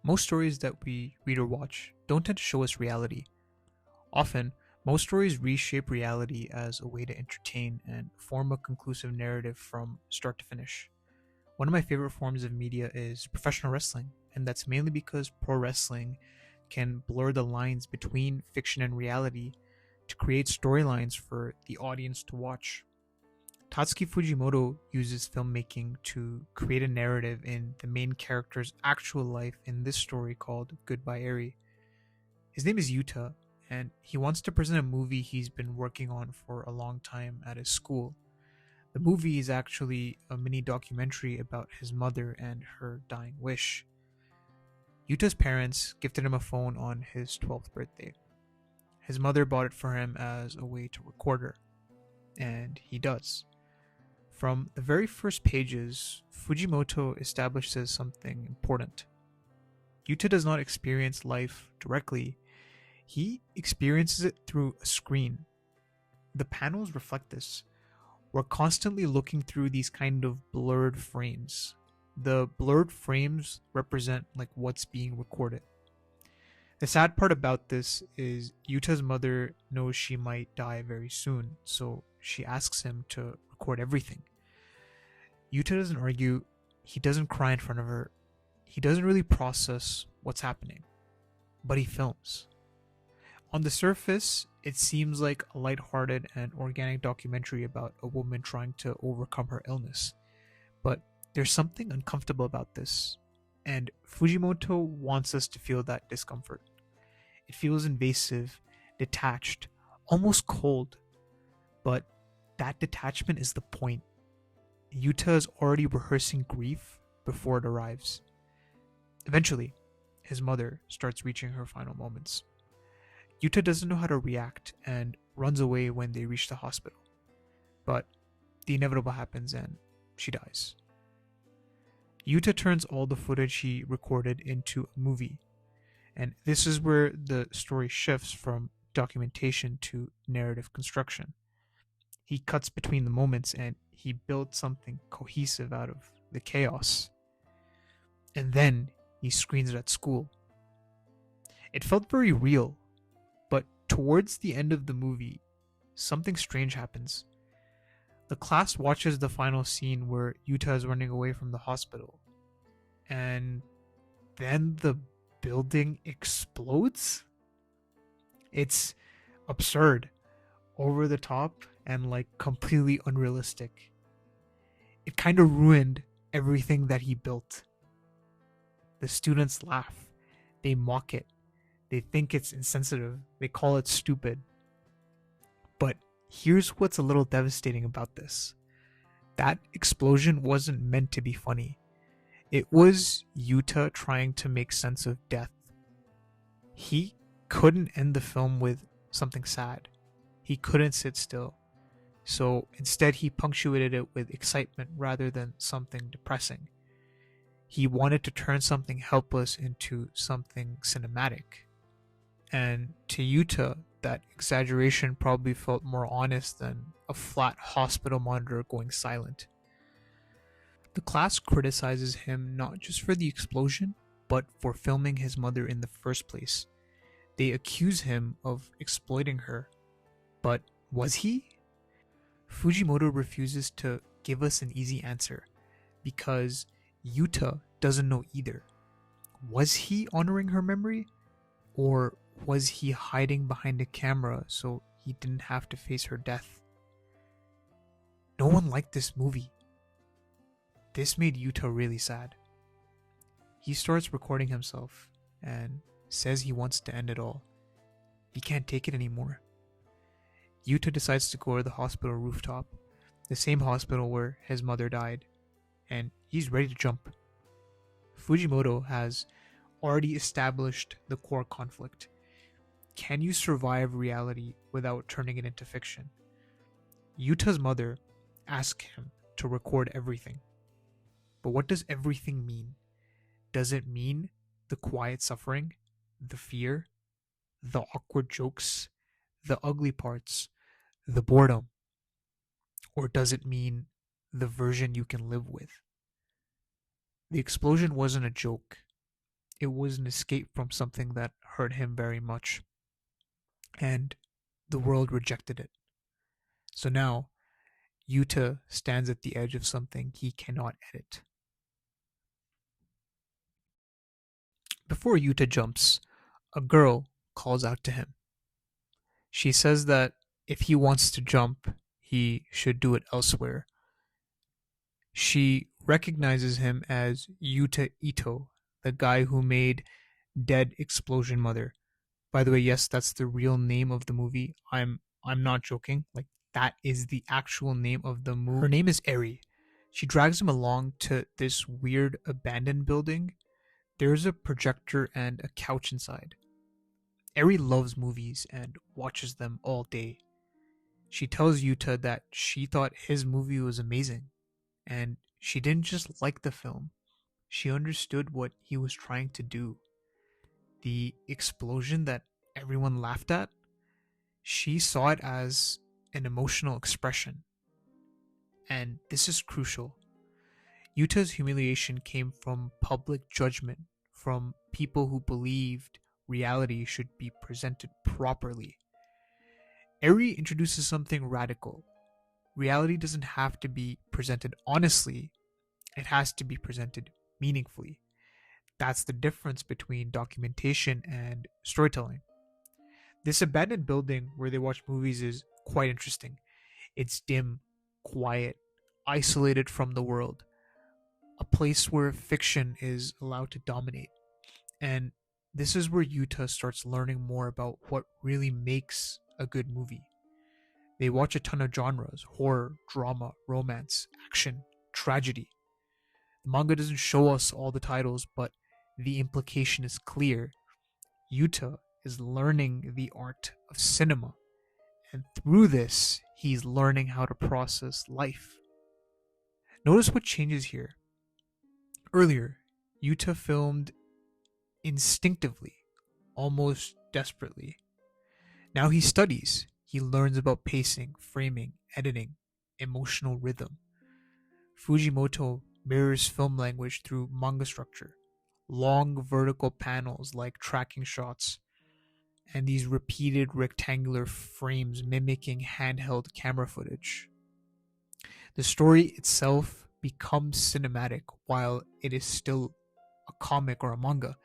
Most stories that we read or watch don't tend to show us reality. Often, most stories reshape reality as a way to entertain and form a conclusive narrative from start to finish. One of my favorite forms of media is professional wrestling, and that's mainly because pro wrestling can blur the lines between fiction and reality to create storylines for the audience to watch. Tatsuki Fujimoto uses filmmaking to create a narrative in the main character's actual life in this story called Goodbye Eri. His name is Yuta, and he wants to present a movie he's been working on for a long time at his school. The movie is actually a mini documentary about his mother and her dying wish. Yuta's parents gifted him a phone on his 12th birthday. His mother bought it for him as a way to record her, and he does. From the very first pages, Fujimoto establishes something important. Yuta does not experience life directly, he experiences it through a screen. The panels reflect this. We're constantly looking through these kind of blurred frames. The blurred frames represent like what's being recorded. The sad part about this is Yuta's mother knows she might die very soon, so she asks him to record everything. Yuta doesn't argue, he doesn't cry in front of her, he doesn't really process what's happening, but he films. On the surface, it seems like a lighthearted and organic documentary about a woman trying to overcome her illness. But there's something uncomfortable about this, and Fujimoto wants us to feel that discomfort. It feels invasive, detached, almost cold, but that detachment is the point. Yuta is already rehearsing grief before it arrives. Eventually, his mother starts reaching her final moments. Yuta doesn't know how to react and runs away when they reach the hospital. But the inevitable happens and she dies. Yuta turns all the footage he recorded into a movie, and this is where the story shifts from documentation to narrative construction. He cuts between the moments and he builds something cohesive out of the chaos. And then he screens it at school. It felt very real, but towards the end of the movie, something strange happens. The class watches the final scene where Yuta is running away from the hospital, and then the building explodes? It's absurd, over the top, and like completely unrealistic. It kind of ruined everything that he built. The students laugh, they mock it, they think it's insensitive, they call it stupid. But here's what's a little devastating about this: that explosion wasn't meant to be funny. It was Yuta trying to make sense of death. He couldn't end the film with something sad. He couldn't sit still. So instead, he punctuated it with excitement rather than something depressing. He wanted to turn something helpless into something cinematic. And to Yuta, that exaggeration probably felt more honest than a flat hospital monitor going silent. The class criticizes him not just for the explosion, but for filming his mother in the first place. They accuse him of exploiting her. But was he? Fujimoto refuses to give us an easy answer because Yuta doesn't know either. Was he honoring her memory? Or was he hiding behind a camera so he didn't have to face her death? No one liked this movie. This made Yuta really sad. He starts recording himself and says he wants to end it all. He can't take it anymore. Yuta decides to go to the hospital rooftop, the same hospital where his mother died, and he's ready to jump. Fujimoto has already established the core conflict. Can you survive reality without turning it into fiction? Yuta's mother asks him to record everything. But what does everything mean? Does it mean the quiet suffering, the fear, the awkward jokes, the ugly parts, the boredom? Or does it mean the version you can live with? The explosion wasn't a joke. It was an escape from something that hurt him very much, and the world rejected it. So now, Yuta stands at the edge of something he cannot edit. Before Yuta jumps, a girl calls out to him. She says that if he wants to jump, he should do it elsewhere. She recognizes him as Yuta Ito, the guy who made Dead Explosion Mother. By the way, yes, that's the real name of the movie. I'm not joking. Like, that is the actual name of the movie. Her name is Eri. She drags him along to this weird abandoned building. There's a projector and a couch inside. Eri loves movies and watches them all day. She tells Yuta that she thought his movie was amazing, and she didn't just like the film, she understood what he was trying to do. The explosion that everyone laughed at, she saw it as an emotional expression. And this is crucial. Yuta's humiliation came from public judgment, from people who believed reality should be presented properly. Eri introduces something radical. Reality doesn't have to be presented honestly, it has to be presented meaningfully. That's the difference between documentation and storytelling. This abandoned building where they watch movies is quite interesting. It's dim, quiet, isolated from the world, a place where fiction is allowed to dominate. And this is where Yuta starts learning more about what really makes a good movie. They watch a ton of genres: horror, drama, romance, action, tragedy. The manga doesn't show us all the titles, but the implication is clear. Yuta is learning the art of cinema, and through this, he's learning how to process life. Notice what changes here. Earlier, Yuta filmed instinctively, almost desperately. Now he studies. He learns about pacing, framing, editing, emotional rhythm. Fujimoto mirrors film language through manga structure, long vertical panels like tracking shots, and these repeated rectangular frames mimicking handheld camera footage. The story itself becomes cinematic while it is still a comic or a manga.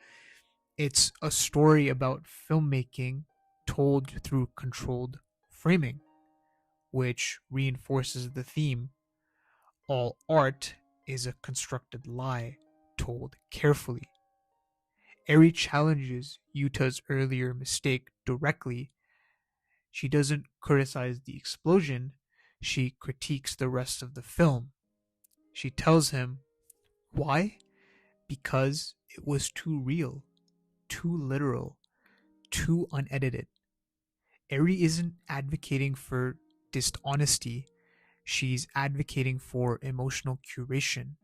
It's a story about filmmaking told through controlled framing, which reinforces the theme: all art is a constructed lie told carefully. Eri challenges Yuta's earlier mistake directly. She doesn't criticize the explosion, she critiques the rest of the film. She tells him, why? Because it was too real, too literal, too unedited. Eri isn't advocating for dishonesty, she's advocating for emotional curation.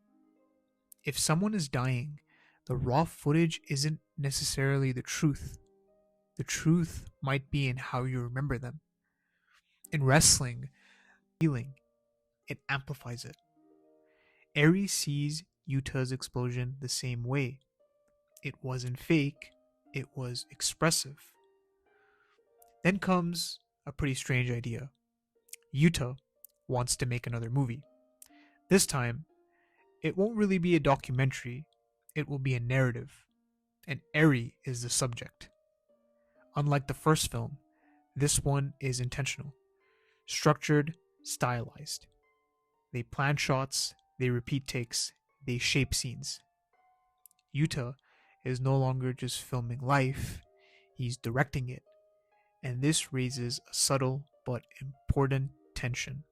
If someone is dying, the raw footage isn't necessarily the truth. The truth might be in how you remember them. In wrestling, feeling, it amplifies it. Eri sees Yuta's explosion the same way. It wasn't fake, it was expressive. Then comes a pretty strange idea. Yuta wants to make another movie. This time, it won't really be a documentary, it will be a narrative, and Eri is the subject. Unlike the first film, this one is intentional, structured, stylized. They plan shots, they repeat takes, they shape scenes. Yuta is no longer just filming life, he's directing it, and this raises a subtle but important tension.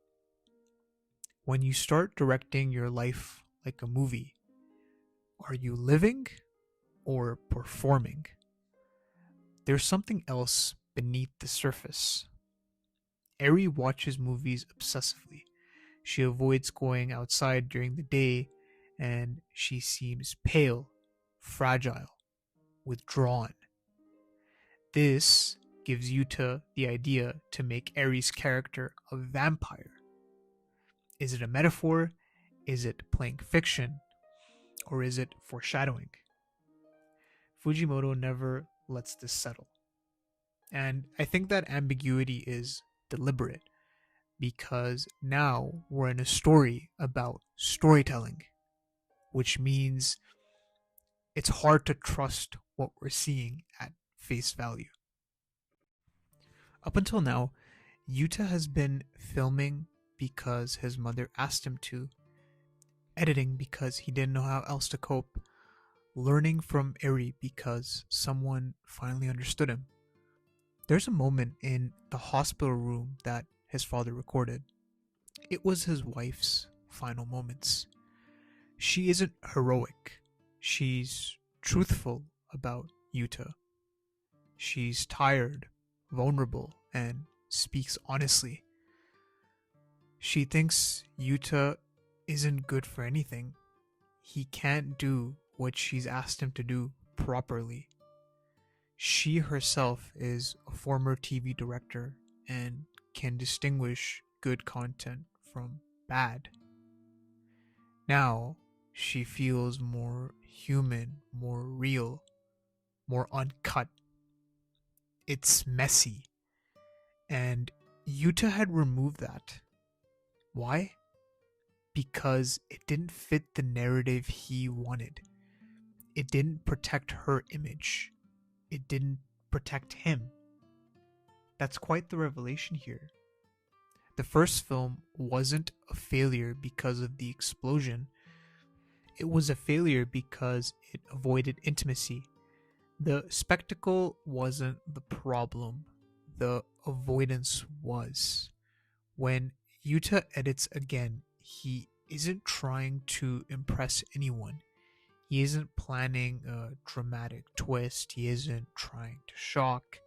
When you start directing your life like a movie, are you living or performing? There's something else beneath the surface. Eri watches movies obsessively. She avoids going outside during the day, and she seems pale, fragile, withdrawn. This gives Yuta the idea to make Eri's character a vampire. Is it a metaphor? Is it playing fiction? Or is it foreshadowing? Fujimoto never lets this settle. And I think that ambiguity is deliberate because now we're in a story about storytelling, which means it's hard to trust what we're seeing at face value. Up until now, Yuta has been filming because his mother asked him to, editing because he didn't know how else to cope, learning from Eri because someone finally understood him. There's a moment in the hospital room that his father recorded. It was his wife's final moments. She isn't heroic. She's truthful about Yuta. She's tired, vulnerable, and speaks honestly. She thinks Yuta isn't good for anything. He can't do what she's asked him to do properly. She herself is a former TV director and can distinguish good content from bad. Now, she feels more human, more real, more uncut. It's messy. And Yuta had removed that. Why? Because it didn't fit the narrative he wanted. It didn't protect her image. It didn't protect him. That's quite the revelation here. The first film wasn't a failure because of the explosion. It was a failure because it avoided intimacy. The spectacle wasn't the problem. The avoidance was. When Yuta edits again, he isn't trying to impress anyone. He isn't planning a dramatic twist. He isn't trying to shock.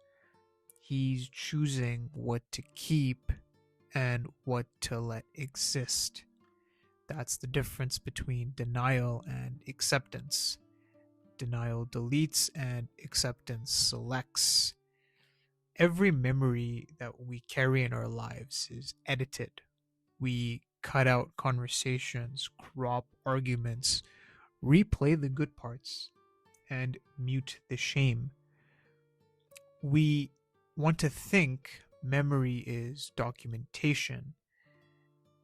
He's choosing what to keep and what to let exist. That's the difference between denial and acceptance. Denial deletes and acceptance selects. Every memory that we carry in our lives is edited. We cut out conversations, crop arguments, replay the good parts, and mute the shame. We want to think memory is documentation.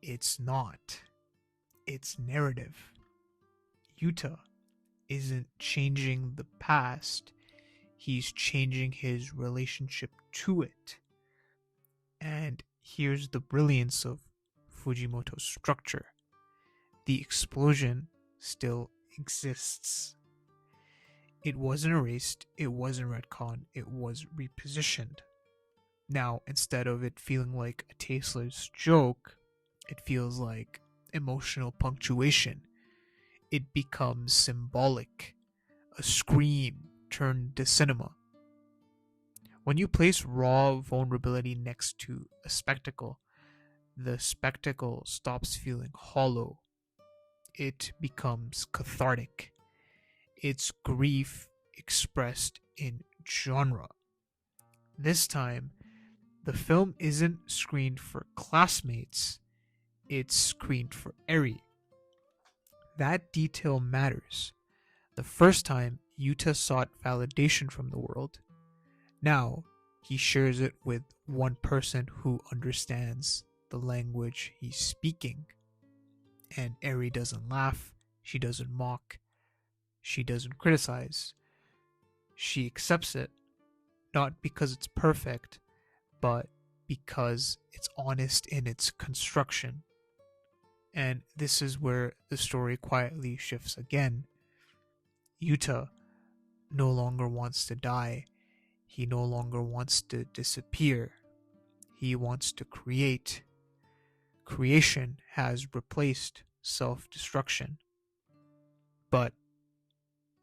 It's not. It's narrative. Yuta isn't changing the past, he's changing his relationship to it. And here's the brilliance of Fujimoto's structure: the explosion still exists. It wasn't erased, it wasn't retconned, it was repositioned. Now, instead of it feeling like a tasteless joke, it feels like emotional punctuation. It becomes symbolic, a scream turned to cinema. When you place raw vulnerability next to a spectacle, the spectacle stops feeling hollow. It becomes cathartic. It's grief expressed in genre. This time, the film isn't screened for classmates, it's screened for Eri. That detail matters. The first time, Yuta sought validation from the world. Now, he shares it with one person who understands the language he's speaking. And Eri doesn't laugh, she doesn't mock, she doesn't criticize. She accepts it, not because it's perfect, but because it's honest in its construction. And this is where the story quietly shifts again. Yuta no longer wants to die. He no longer wants to disappear. He wants to create. Creation has replaced self-destruction. But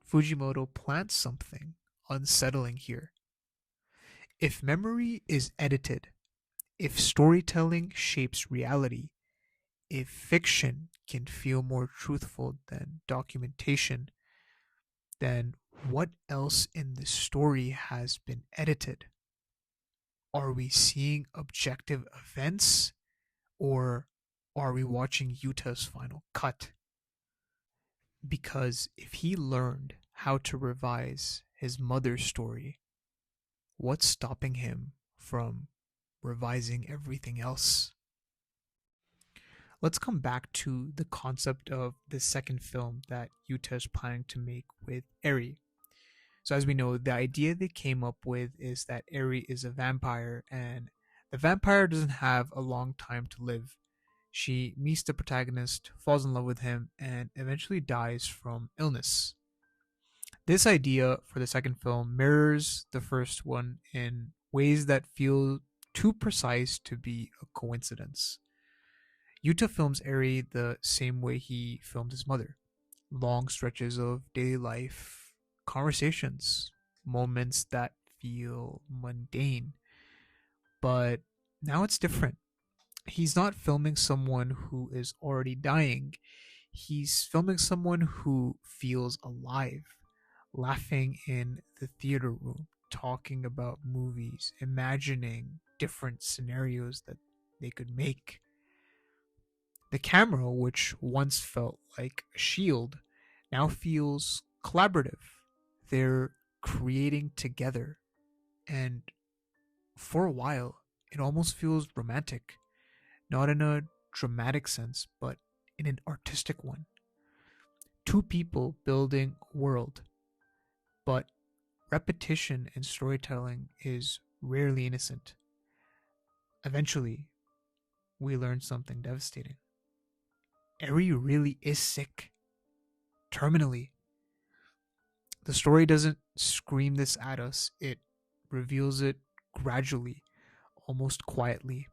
Fujimoto plants something unsettling here. If memory is edited, if storytelling shapes reality, if fiction can feel more truthful than documentation, then what else in the story has been edited? Are we seeing objective events, or are we watching Yuta's final cut? Because if he learned how to revise his mother's story, what's stopping him from revising everything else? Let's come back to the concept of the second film that Yuta is planning to make with Eri. So, as we know, the idea they came up with is that Eri is a vampire, and the vampire doesn't have a long time to live. She meets the protagonist, falls in love with him, and eventually dies from illness. This idea for the second film mirrors the first one in ways that feel too precise to be a coincidence. Yuta films Eri the same way he filmed his mother: long stretches of daily life, conversations, moments that feel mundane. But now it's different. He's not filming someone who is already dying, he's filming someone who feels alive, laughing in the theater room, talking about movies, imagining different scenarios that they could make. The camera, which once felt like a shield, now feels collaborative. They're creating together, and for a while, it almost feels romantic, not in a dramatic sense, but in an artistic one. Two people building a world, but repetition in storytelling is rarely innocent. Eventually, we learn something devastating. Eri really is sick, terminally. The story doesn't scream this at us, it reveals it gradually, almost quietly.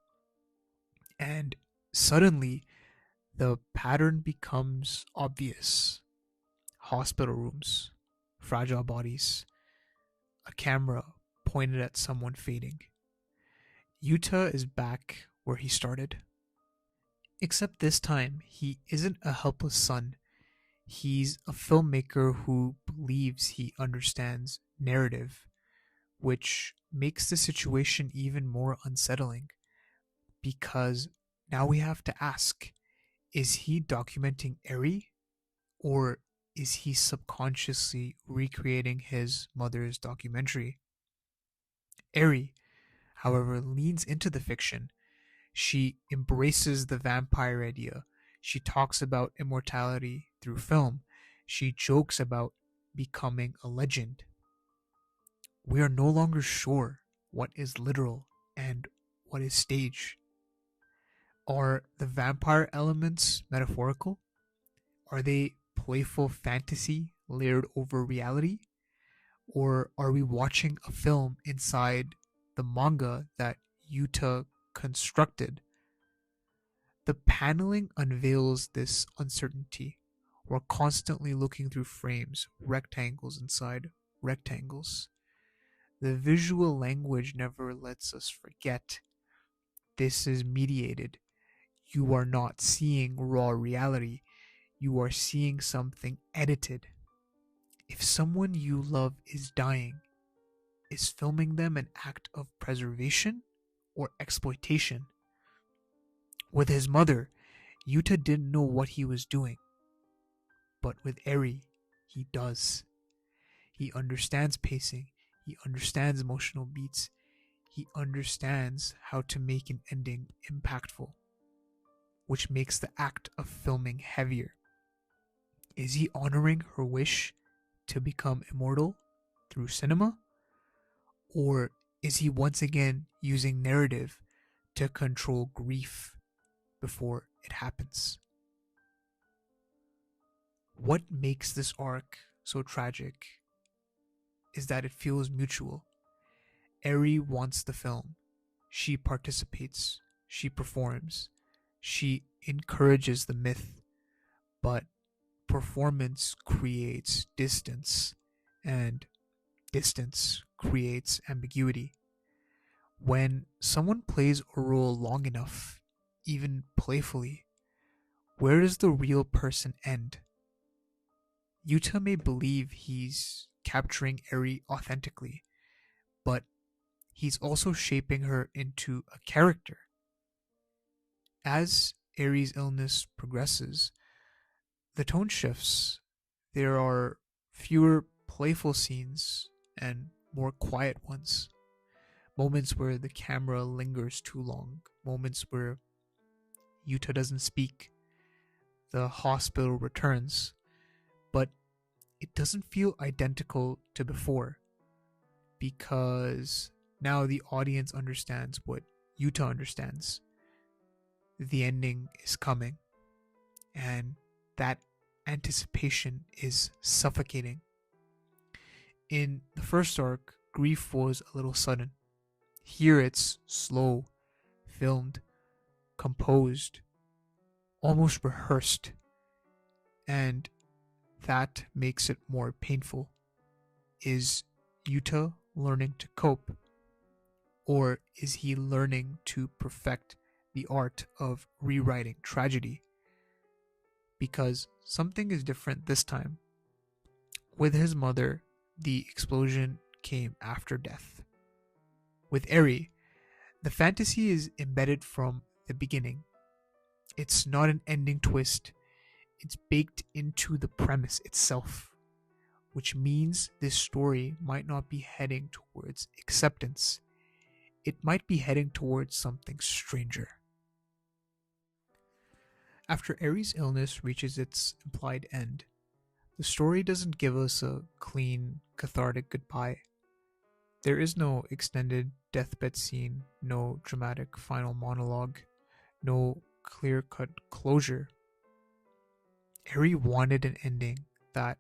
And suddenly, the pattern becomes obvious: hospital rooms, fragile bodies, a camera pointed at someone fading. Yuta is back where he started. Except this time, he isn't a helpless son. He's a filmmaker who believes he understands narrative, which makes the situation even more unsettling because now we have to ask, is he documenting Eri, or is he subconsciously recreating his mother's documentary? Eri, however, leans into the fiction. She embraces the vampire idea. She talks about immortality through film. She jokes about becoming a legend. We are no longer sure what is literal and what is stage. Are the vampire elements metaphorical? Are they playful fantasy layered over reality? Or are we watching a film inside the manga that Yuta constructed? The paneling unveils this uncertainty. We're constantly looking through frames, rectangles inside rectangles. The visual language never lets us forget this is mediated. You are not seeing raw reality, you are seeing something edited. If someone you love is dying, is filming them an act of preservation or exploitation? With his mother, Yuta didn't know what he was doing, but with Eri, he does. He understands pacing, he understands emotional beats, he understands how to make an ending impactful, which makes the act of filming heavier. Is he honoring her wish to become immortal through cinema? Or is he once again using narrative to control grief before it happens? What makes this arc so tragic is that it feels mutual. Eri wants the film. She participates. She performs. She encourages the myth. But performance creates distance, and distance creates ambiguity. When someone plays a role long enough, even playfully, where does the real person end? Yuta may believe he's capturing Eri authentically, but he's also shaping her into a character. As Eri's illness progresses, the tone shifts. There are fewer playful scenes and more quiet ones. Moments where the camera lingers too long, moments where Yuta doesn't speak, the hospital returns, but it doesn't feel identical to before because now the audience understands what Yuta understands. The ending is coming, and that anticipation is suffocating. In the first arc, grief was a little sudden. Here it's slow, filmed, composed, almost rehearsed, and that makes it more painful. Is Yuta learning to cope, or is he learning to perfect the art of rewriting tragedy? Because something is different this time. With his mother, the explosion came after death. With Eri, the fantasy is embedded from the beginning. It's not an ending twist, it's baked into the premise itself, which means this story might not be heading towards acceptance. It might be heading towards something stranger. After Eri's illness reaches its implied end, the story doesn't give us a clean, cathartic goodbye. There is no extended deathbed scene, no dramatic final monologue, no clear cut closure. Eri wanted an ending that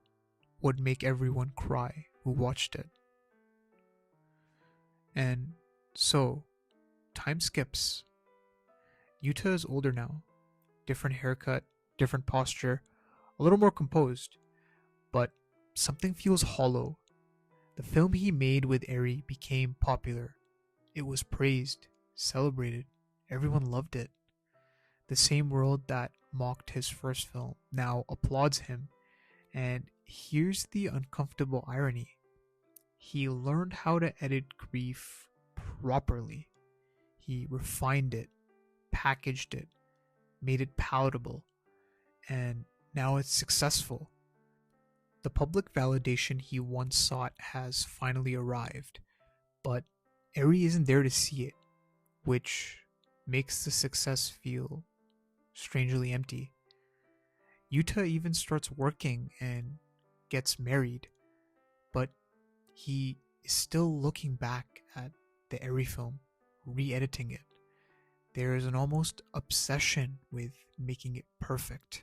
would make everyone cry who watched it. And so, time skips. Yuta is older now, different haircut, different posture, a little more composed, but something feels hollow. The film he made with Eri became popular. It was praised, celebrated, everyone loved it. The same world that mocked his first film now applauds him, and here's the uncomfortable irony. He learned how to edit grief properly. He refined it, packaged it, made it palatable, and now it's successful. The public validation he once sought has finally arrived, but Eri isn't there to see it, which makes the success feel strangely empty. Yuta even starts working and gets married, but he is still looking back at the Eri film, re-editing it. There is an almost obsession with making it perfect.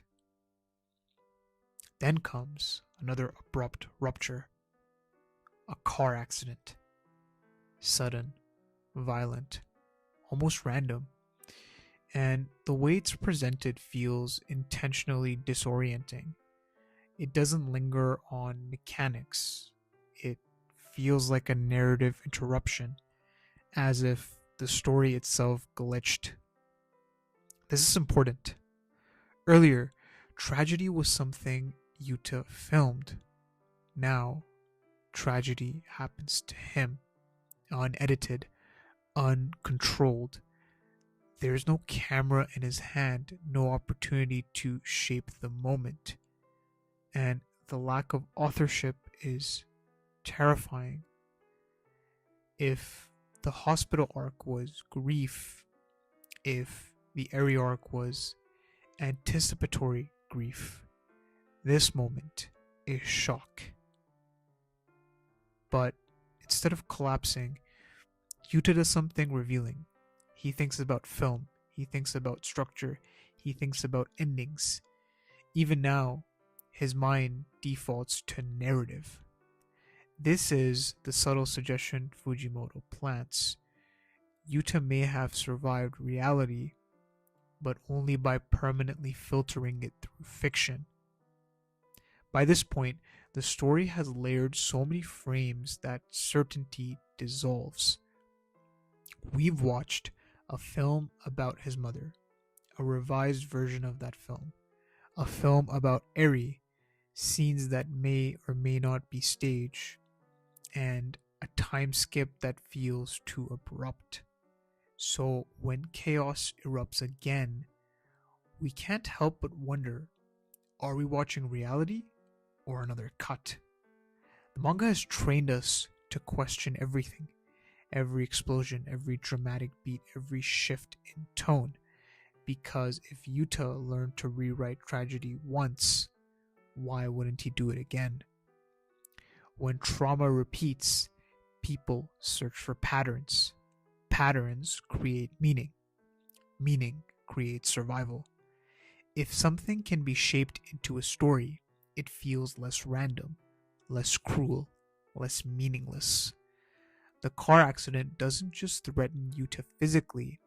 Then comes another abrupt rupture. A car accident. Sudden, violent, almost random. And the way it's presented feels intentionally disorienting. It doesn't linger on mechanics. It feels like a narrative interruption, as if the story itself glitched. This is important. Earlier, tragedy was something Yuta filmed. Now, tragedy happens to him, unedited, uncontrolled. There's no camera in his hand, no opportunity to shape the moment. And the lack of authorship is terrifying. If the hospital arc was grief, if the Eri arc was anticipatory grief, this moment is shock. But instead of collapsing, Yuta does something revealing. He thinks about film, he thinks about structure, he thinks about endings. Even now, his mind defaults to narrative. This is the subtle suggestion Fujimoto plants. Yuta may have survived reality, but only by permanently filtering it through fiction. By this point, the story has layered so many frames that certainty dissolves. We've watched a film about his mother, a revised version of that film, a film about Eri, scenes that may or may not be staged, and a time skip that feels too abrupt. So when chaos erupts again, we can't help but wonder, are we watching reality or another cut? The manga has trained us to question everything, every explosion, every dramatic beat, every shift in tone. Because if Yuta learned to rewrite tragedy once, why wouldn't he do it again? When trauma repeats, people search for patterns. Patterns create meaning. Meaning creates survival. If something can be shaped into a story, it feels less random, less cruel, less meaningless. The car accident doesn't just threaten Yuta physically,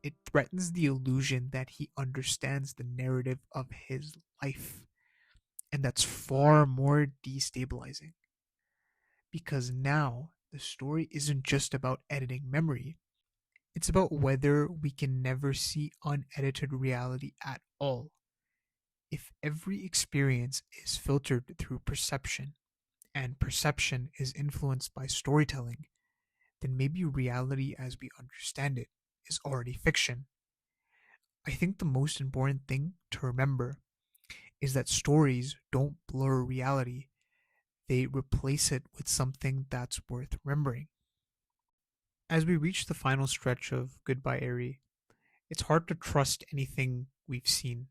it threatens the illusion that he understands the narrative of his life. And that's far more destabilizing. Because now the story isn't just about editing memory, it's about whether we can never see unedited reality at all. If every experience is filtered through perception, and perception is influenced by storytelling, then maybe reality as we understand it is already fiction. I think the most important thing to remember is that stories don't blur reality, they replace it with something that's worth remembering. As we reach the final stretch of Goodbye Eri, it's hard to trust anything we've seen.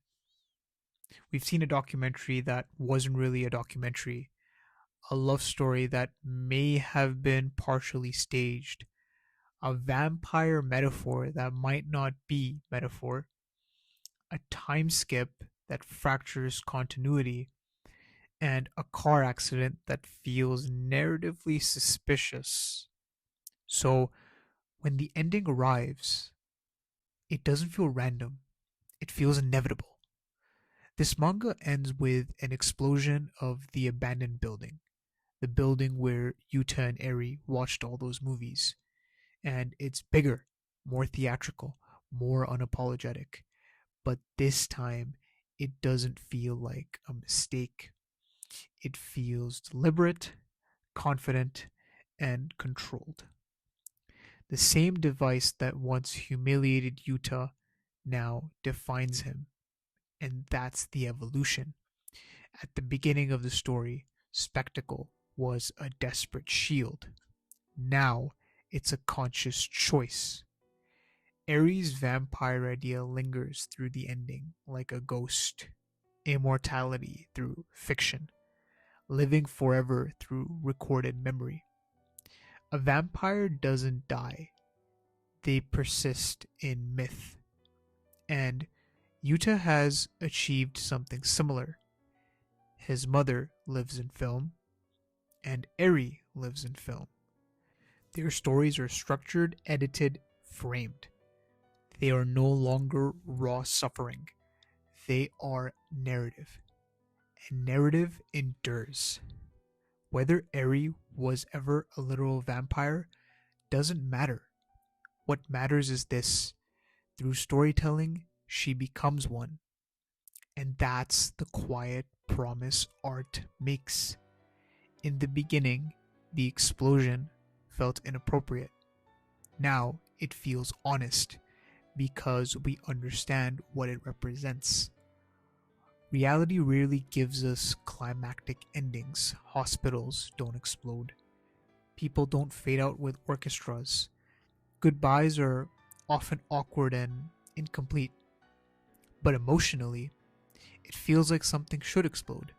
We've seen a documentary that wasn't really a documentary, a love story that may have been partially staged, a vampire metaphor that might not be metaphor, a time skip that fractures continuity, and a car accident that feels narratively suspicious. So, when the ending arrives, it doesn't feel random, it feels inevitable. This manga ends with an explosion of the abandoned building, the building where Yuta and Eri watched all those movies. And it's bigger, more theatrical, more unapologetic. But this time, it doesn't feel like a mistake. It feels deliberate, confident, and controlled. The same device that once humiliated Yuta now defines him. And that's the evolution. At the beginning of the story, spectacle was a desperate shield. Now it's a conscious choice. Ares' vampire idea lingers through the ending like a ghost. Immortality through fiction. Living forever through recorded memory. A vampire doesn't die, they persist in myth. And Yuta has achieved something similar. His mother lives in film, and Eri lives in film. Their stories are structured, edited, framed. They are no longer raw suffering. They are narrative. And narrative endures. Whether Eri was ever a literal vampire doesn't matter. What matters is this: through storytelling, she becomes one. And that's the quiet promise art makes. In the beginning, the explosion felt inappropriate. Now it feels honest because we understand what it represents. Reality rarely gives us climactic endings. Hospitals don't explode. People don't fade out with orchestras. Goodbyes are often awkward and incomplete. But emotionally, it feels like something should explode.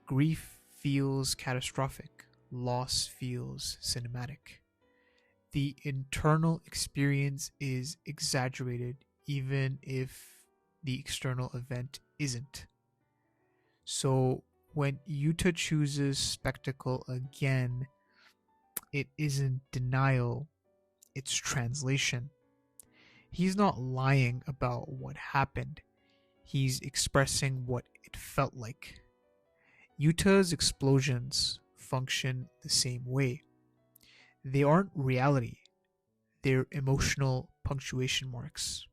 Grief feels catastrophic. Loss feels cinematic. The internal experience is exaggerated, even if the external event isn't. So when Yuta chooses spectacle again, it isn't denial, it's translation. He's not lying about what happened, he's expressing what it felt like. Yuta's explosions function the same way. They aren't reality, they're emotional punctuation marks.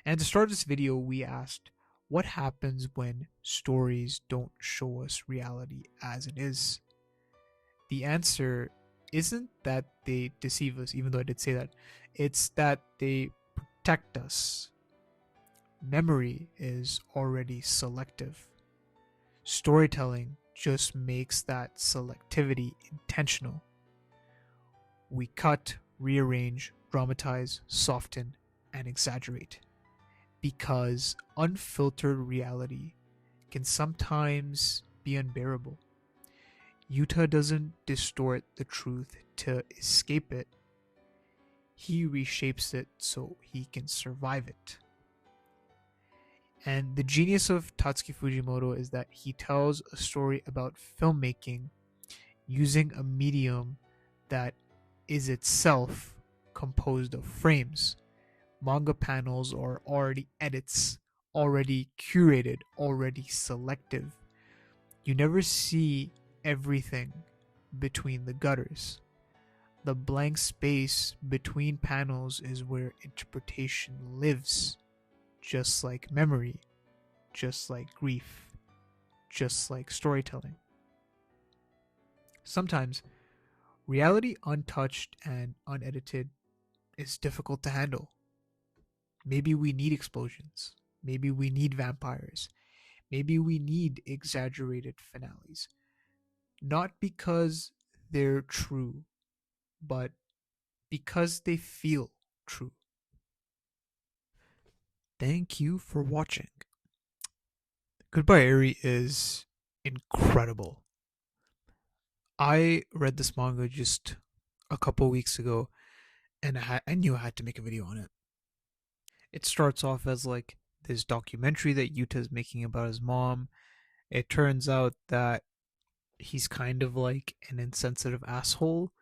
And to start this video, we asked, what happens when stories don't show us reality as it is? The answer isn't that they deceive us, even though I did say that. It's that they protect us. Memory is already selective. Storytelling just makes that selectivity intentional. We cut, rearrange, dramatize, soften, and exaggerate because unfiltered reality can sometimes be unbearable. Yuta doesn't distort the truth to escape it, he reshapes it so he can survive it. And the genius of Tatsuki Fujimoto is that he tells a story about filmmaking using a medium that is itself composed of frames. Manga panels are already edits, already curated, already selective. You never see everything between the gutters. The blank space between panels is where interpretation lives, just like memory, just like grief, just like storytelling. Sometimes, reality untouched and unedited is difficult to handle. Maybe we need explosions. Maybe we need vampires. Maybe we need exaggerated finales. Not because they're true, but because they feel true. Thank you for watching. Goodbye Eri is incredible. I read this manga just a couple weeks ago and I knew I had to make a video on it. It starts off as like this documentary that Yuta's making about his mom. It turns out that he's kind of like an insensitive asshole,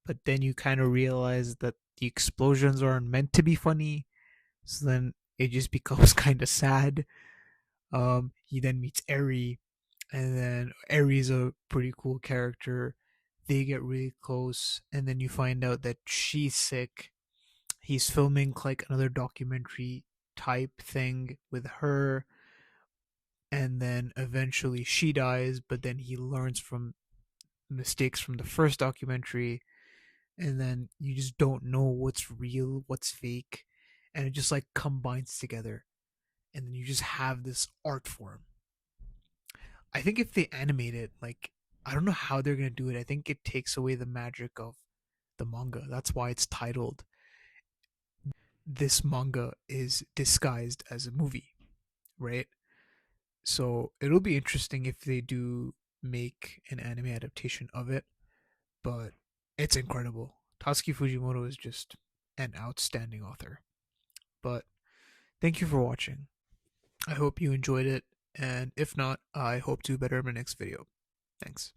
but then you kind of realize that the explosions aren't meant to be funny. So then it just becomes kind of sad. He then meets Eri, and then Eri's a pretty cool character. They get really close, and then you find out that she's sick. He's filming like another documentary type thing with her, and then eventually she dies, but then he learns from mistakes from the first documentary, and then you just don't know what's real, what's fake, and it just like combines together, and then you just have this art form. I think if they animate it, like I don't know how they're gonna do it. I think it takes away the magic of the manga. That's why it's titled "This Manga is Disguised as a Movie," right? So it'll be interesting if they do make an anime adaptation of it, but it's incredible. Tatsuki Fujimoto is just an outstanding author. But thank you for watching. I hope you enjoyed it, and if not, I hope to do better in my next video. Thanks.